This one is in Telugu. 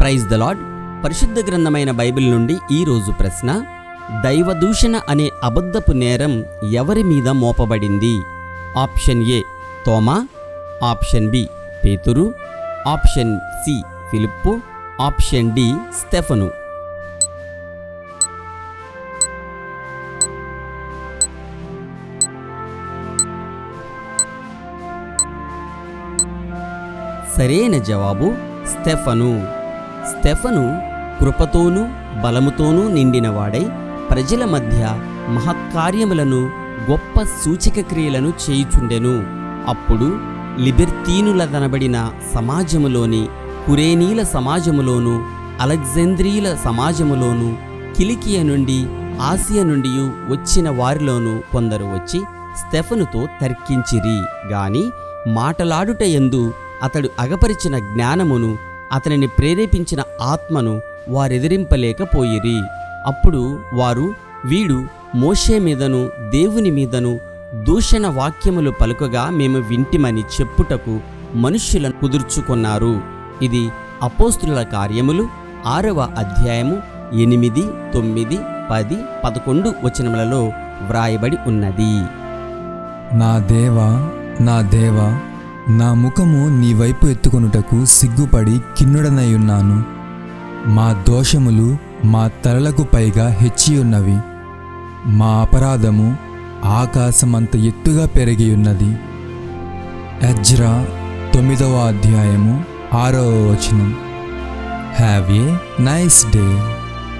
Praise the lord. పరిశుద్ధ గ్రంథమైన బైబిల్ నుండి ఈరోజు ప్రశ్న: దైవదూషణ అనే అబద్ధపు నేరం ఎవరి మీద మోపబడింది? ఆప్షన్ ఏ తోమా, ఆప్షన్ బి పేతురు, ఆప్షన్ సి ఫిలిప్పు, ఆప్షన్ డి స్టెఫను. సరైన జవాబు స్టెఫను. స్టెఫను కృపతోనూ బలముతోనూ నిండినవాడై ప్రజల మధ్య మహత్కార్యములను, గొప్ప సూచక క్రియలను చేయుచుండెను. అప్పుడు లిబెర్తీనులదనబడిన సమాజములోని, కురేనీల సమాజములోను, అలెగ్జాంద్రీయుల సమాజములోను, కిలికియ నుండి, ఆసియా నుండి వచ్చిన వారిలోనూ కొందరు వచ్చి స్టెఫనుతో తర్కించిరి గాని మాటలాడుట యందు అతడు అగపరిచిన జ్ఞానమును, అతనిని ప్రేరేపించిన ఆత్మను వారెదిరింపలేకపోయిరి. అప్పుడు వారు, వీడు మోషే మీదను దేవుని మీదను దూషణ వాక్యములు పలుకగా మేము వింటిమని చెప్పుటకు మనుష్యులను కుదుర్చుకొన్నారు. ఇది అపోస్తుల కార్యములు 6వ అధ్యాయము 8, 9, 10, 11 వచనములలో వ్రాయబడి ఉన్నది. నా దేవా, నా దేవా, నా ముఖము నీ వైపు ఎత్తుకొనుటకు సిగ్గుపడి కిన్నుడనయ్యున్నాను. మా దోషములు మా తలలకు పైగా హెచ్చియున్నవి. మా అపరాధము ఆకాశమంత ఎత్తుగా పెరిగియున్నది. ఎజ్రా 9వ అధ్యాయము 6వ వచనం. Have a nice day.